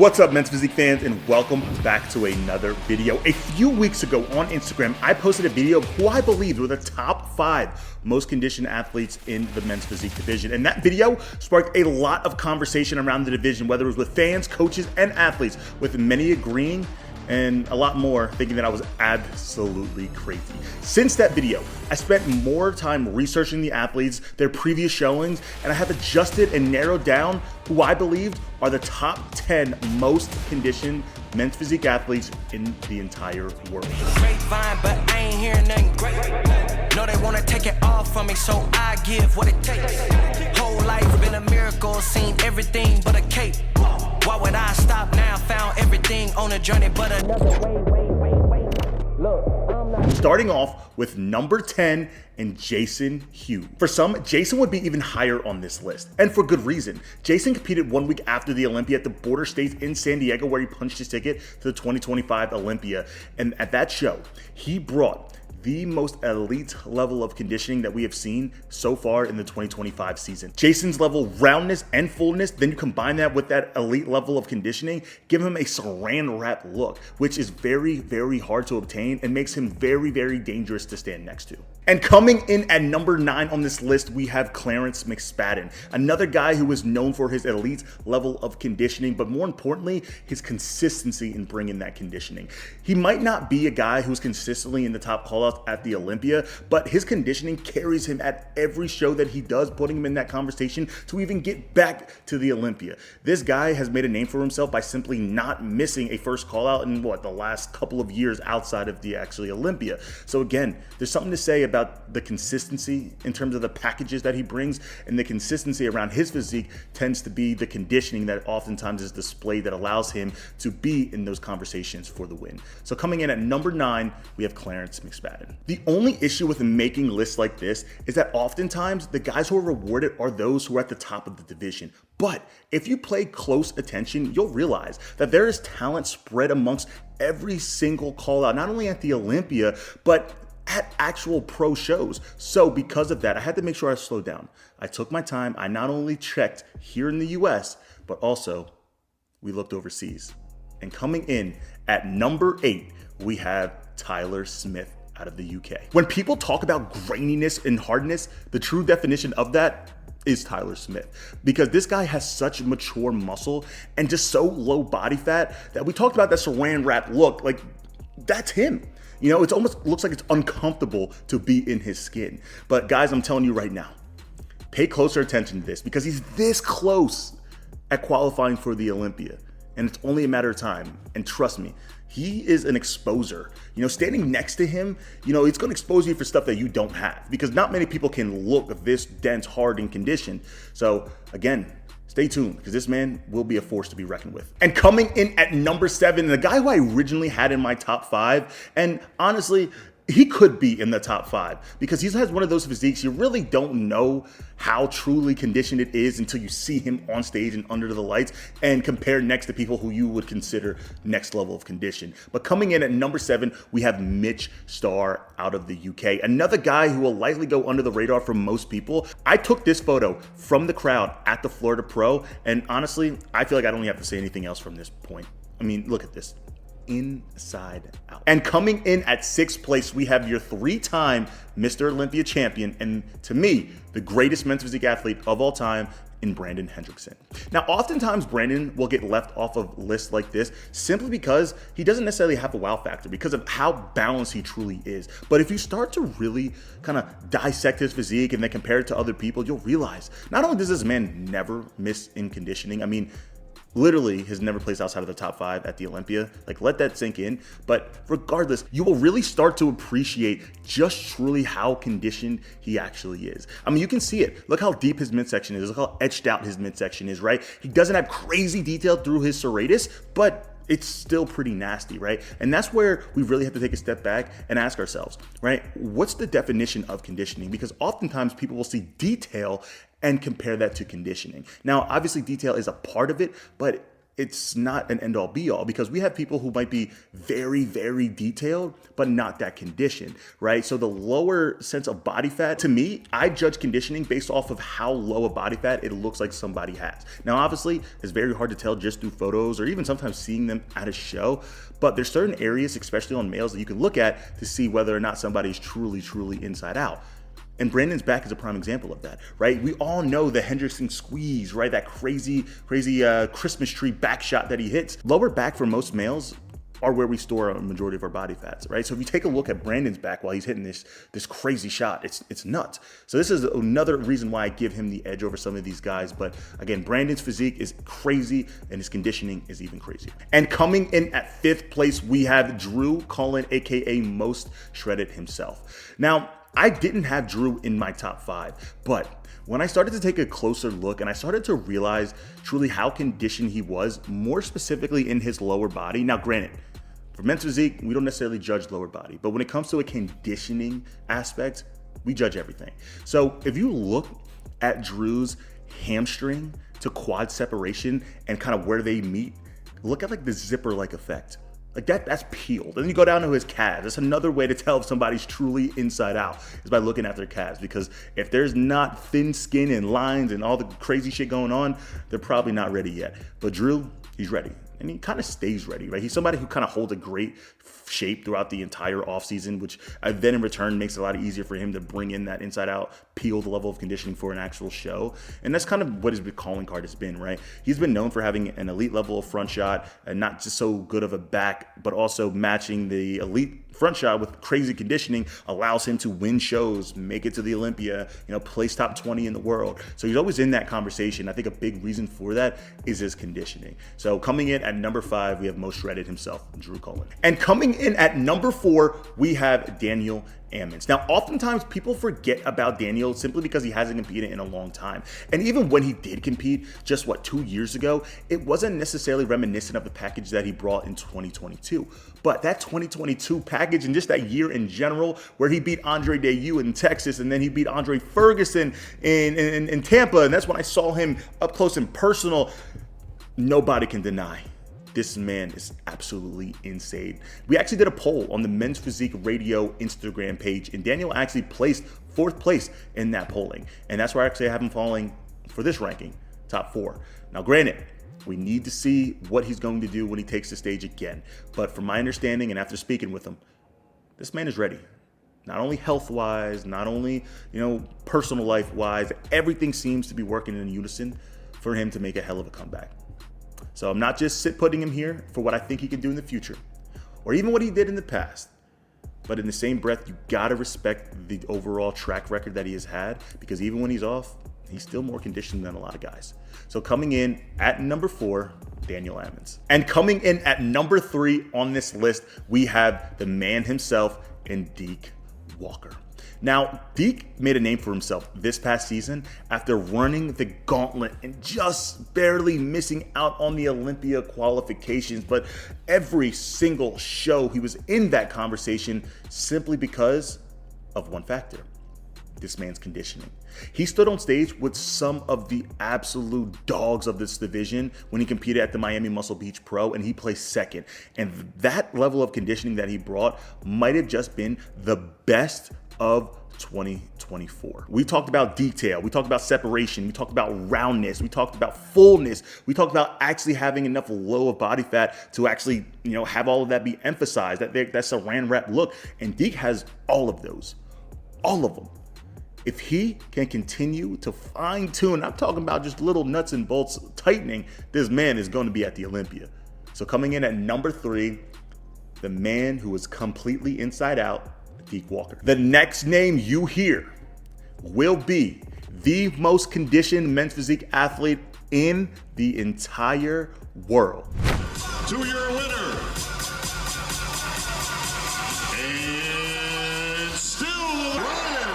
What's up, Men's Physique fans, and welcome back to another video. A few weeks ago on Instagram, I posted a video of who I believed were the top 5 most conditioned athletes in the Men's Physique division. And that video sparked a lot of conversation around the division, whether it was with fans, coaches, and athletes, with many agreeing and a lot more thinking that I was absolutely crazy. Since that video, I spent more time researching the athletes, their previous showings, and I have adjusted and narrowed down who I believed are the top 10 most conditioned men's physique athletes in the entire world. Grapevine, but I ain't hearing nothing great. No, they wanna take it all from me, so I give what it takes. Whole life been a miracle, seen everything but a cape. Why would I stop now? Found everything on a journey, but another way. Look, I'm not. Starting off with number 10 and Jason Huynh. For some, Jason would be even higher on this list, and for good reason. Jason competed 1 week after the Olympia at the Border States in San Diego, where he punched his ticket to the 2025 Olympia. And at that show, he brought the most elite level of conditioning that we have seen so far in the 2025 season. Jason's level of roundness and fullness, then you combine that with that elite level of conditioning, give him a saran wrap look, which is very, very hard to obtain and makes him very, very dangerous to stand next to. And coming in at number 9 on this list, we have Clarence McSpadden, another guy who is known for his elite level of conditioning, but more importantly, his consistency in bringing that conditioning. He might not be a guy who's consistently in the top callouts at the Olympia, but his conditioning carries him at every show that he does, putting him in that conversation to even get back to the Olympia. This guy has made a name for himself by simply not missing a first call out in the last couple of years outside of the actually Olympia. So again, there's something to say about the consistency in terms of the packages that he brings, and the consistency around his physique tends to be the conditioning that oftentimes is displayed that allows him to be in those conversations for the win. So coming in at number 9, we have Clarence McSpadden. The only issue with making lists like this is that oftentimes the guys who are rewarded are those who are at the top of the division. But if you pay close attention, you'll realize that there is talent spread amongst every single call out, not only at the Olympia, but at actual pro shows. So because of that, I had to make sure I slowed down. I took my time. I not only checked here in the US, but also we looked overseas. And coming in at number 8, we have Tyler Smith out of the UK. When people talk about graininess and hardness, the true definition of that is Tyler Smith, because this guy has such mature muscle and just so low body fat that we talked about that saran wrap look, like that's him. You know, it almost looks like it's uncomfortable to be in his skin. But guys, I'm telling you right now, pay closer attention to this, because he's this close at qualifying for the Olympia, and it's only a matter of time. And trust me, he is an exposer. You know, standing next to him, you know, it's going to expose you for stuff that you don't have, because not many people can look this dense, hard, and conditioned. So again, stay tuned, because this man will be a force to be reckoned with. And coming in at number 7, the guy who I originally had in my top 5, and honestly, he could be in the top 5, because he has one of those physiques you really don't know how truly conditioned it is until you see him on stage and under the lights and compare next to people who you would consider next level of condition. But coming in at number 7, we have Mitch Starr out of the UK, another guy who will likely go under the radar for most people. I took this photo from the crowd at the Florida Pro, and honestly, I feel like I don't have to say anything else from this point. I mean, look at this. Inside out. And coming in at 6th place, we have your 3-time Mr. Olympia champion, and to me, the greatest men's physique athlete of all time, in Brandon Hendrickson. Now, oftentimes Brandon will get left off of lists like this simply because he doesn't necessarily have a wow factor, because of how balanced he truly is. But if you start to really kind of dissect his physique and then compare it to other people, you'll realize not only does this man never miss in conditioning, I mean, literally has never placed outside of the top 5 at the Olympia. Like, let that sink in. But regardless, you will really start to appreciate just truly how conditioned he actually is. I mean, you can see it. Look how deep his midsection is. Look how etched out his midsection is, right? He doesn't have crazy detail through his serratus, but it's still pretty nasty, right? And that's where we really have to take a step back and ask ourselves, right? What's the definition of conditioning? Because oftentimes people will see detail and compare that to conditioning. Now, obviously detail is a part of it, but it's not an end-all be-all, because we have people who might be very, very detailed, but not that conditioned, right? So the lower sense of body fat, to me, I judge conditioning based off of how low a body fat it looks like somebody has. Now, obviously, it's very hard to tell just through photos or even sometimes seeing them at a show, but there's certain areas, especially on males, that you can look at to see whether or not somebody's truly, truly inside out. And Brandon's back is a prime example of that, right? We all know the Hendrickson squeeze, right? That crazy Christmas tree back shot that he hits. Lower back for most males are where we store a majority of our body fats, right? So if you take a look at Brandon's back while he's hitting this crazy shot, it's nuts. So this is another reason why I give him the edge over some of these guys. But again, Brandon's physique is crazy and his conditioning is even crazier. And coming in at 5th place, we have Drew Cullen, AKA Most Shredded himself. Now, I didn't have Drew in my top 5, but when I started to take a closer look and I started to realize truly how conditioned he was, more specifically in his lower body. Now, granted, for men's physique, we don't necessarily judge lower body, but when it comes to a conditioning aspect, we judge everything. So if you look at Drew's hamstring to quad separation and kind of where they meet, look at like the zipper-like effect. Like that's peeled. And then you go down to his calves. That's another way to tell if somebody's truly inside out, is by looking at their calves. Because if there's not thin skin and lines and all the crazy shit going on, they're probably not ready yet. But Drew, he's ready. And he kind of stays ready, right? He's somebody who kind of holds a great shape throughout the entire offseason, which then in return makes it a lot easier for him to bring in that inside out peeled level of conditioning for an actual show. And that's kind of what his calling card has been, right? He's been known for having an elite level of front shot and not just so good of a back, but also matching the elite front shot with crazy conditioning allows him to win shows, make it to the Olympia, place top 20 in the world. So he's always in that conversation. I think a big reason for that is his conditioning. So coming in at number 5, we have Most Shredded himself, Drew Cullen. And coming in at number 4, we have Daniel Ammons. Now, oftentimes people forget about Daniel simply because he hasn't competed in a long time. And even when he did compete just 2 years ago, it wasn't necessarily reminiscent of the package that he brought in 2022. But that 2022 package and just that year in general, where he beat Andre Dayu in Texas and then he beat Andre Ferguson in Tampa, and that's when I saw him up close and personal, nobody can deny this man is absolutely insane. We actually did a poll on the Men's Physique Radio Instagram page, and Daniel actually placed 4th place in that polling. And that's where I actually have him falling for this ranking, top 4. Now, granted, we need to see what he's going to do when he takes the stage again. But from my understanding and after speaking with him, this man is ready. Not only health-wise, not only, personal life-wise, everything seems to be working in unison for him to make a hell of a comeback. So I'm not just putting him here for what I think he can do in the future, or even what he did in the past. But in the same breath, you gotta respect the overall track record that he has had, because even when he's off, he's still more conditioned than a lot of guys. So coming in at number 4, Daniel Ammons. And coming in at number 3 on this list, we have the man himself in Deke Walker. Now, Deke made a name for himself this past season after running the gauntlet and just barely missing out on the Olympia qualifications. But every single show, he was in that conversation simply because of one factor: this man's conditioning. He stood on stage with some of the absolute dogs of this division when he competed at the Miami Muscle Beach Pro, and he placed 2nd. And that level of conditioning that he brought might have just been the best of 2024. We talked about detail, we talked about separation, we talked about roundness, we talked about fullness, we talked about actually having enough low of body fat to actually, have all of that be emphasized, that saran wrap look. And Deke has all of those, all of them. If he can continue to fine tune, I'm talking about just little nuts and bolts tightening, this man is going to be at the Olympia. So coming in at number 3, the man who is completely inside out, Deke Walker. The next name you hear will be the most conditioned men's physique athlete in the entire world. To your winner, and still Ryan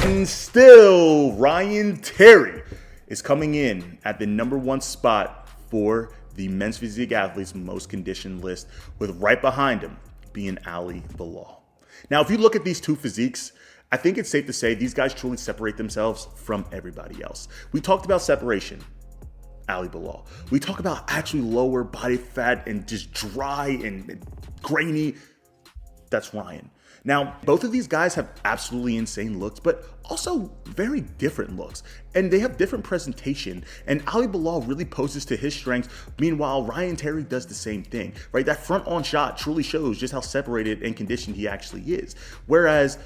Terry. And still Ryan Terry is coming in at the number 1 spot for the men's physique athletes most conditioned list, with right behind him being Ali Bilal. Now, if you look at these two physiques, I think it's safe to say these guys truly separate themselves from everybody else. We talked about separation. Ali Bilal. We talk about actually lower body fat and just dry and grainy. That's Ryan. Now, both of these guys have absolutely insane looks, but also very different looks. And they have different presentation. And Ali Bilal really poses to his strengths. Meanwhile, Ryan Terry does the same thing, right? That front-on shot truly shows just how separated and conditioned he actually is. Whereas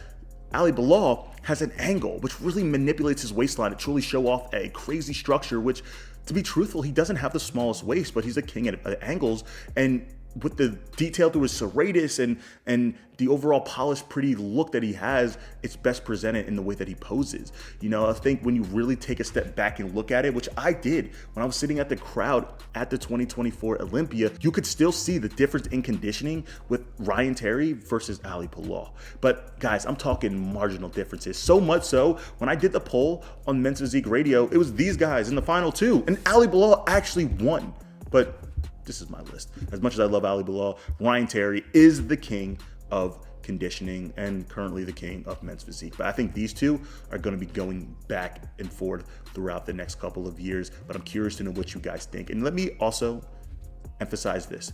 Ali Bilal has an angle, which really manipulates his waistline to truly show off a crazy structure, which, to be truthful, he doesn't have the smallest waist, but he's a king at angles. And with the detail through his serratus and the overall polished, pretty look that he has, it's best presented in the way that he poses. You know, I think when you really take a step back and look at it, which I did when I was sitting at the crowd at the 2024 Olympia, you could still see the difference in conditioning with Ryan Terry versus Ali Bilal. But guys, I'm talking marginal differences. So much so, when I did the poll on Men's Physique Radio, it was these guys in the final two, and Ali Bilal actually won. But this is my list. As much as I love Ali Bilal, Ryan Terry is the king of conditioning and currently the king of men's physique. But I think these two are going to be going back and forth throughout the next couple of years. But I'm curious to know what you guys think. And let me also emphasize this.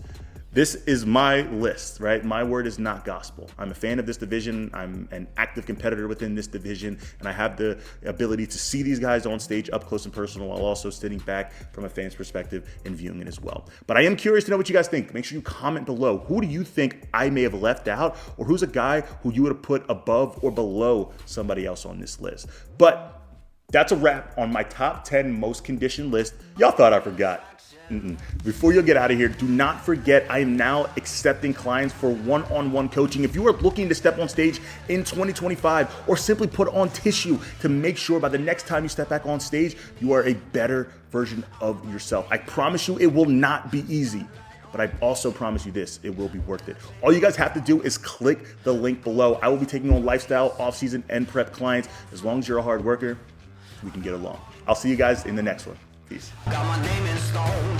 This is my list, right? My word is not gospel. I'm a fan of this division. I'm an active competitor within this division, and I have the ability to see these guys on stage up close and personal while also sitting back from a fan's perspective and viewing it as well. But I am curious to know what you guys think. Make sure you comment below. Who do you think I may have left out, or who's a guy who you would have put above or below somebody else on this list? But that's a wrap on my top 10 most conditioned list. Y'all thought I forgot. Before you get out of here, do not forget I am now accepting clients for one-on-one coaching. If you are looking to step on stage in 2025 or simply put on tissue to make sure by the next time you step back on stage, you are a better version of yourself. I promise you it will not be easy, but I also promise you this, it will be worth it. All you guys have to do is click the link below. I will be taking on lifestyle, off-season, and prep clients. As long as you're a hard worker, we can get along. I'll see you guys in the next one. Peace. Got my name in stone.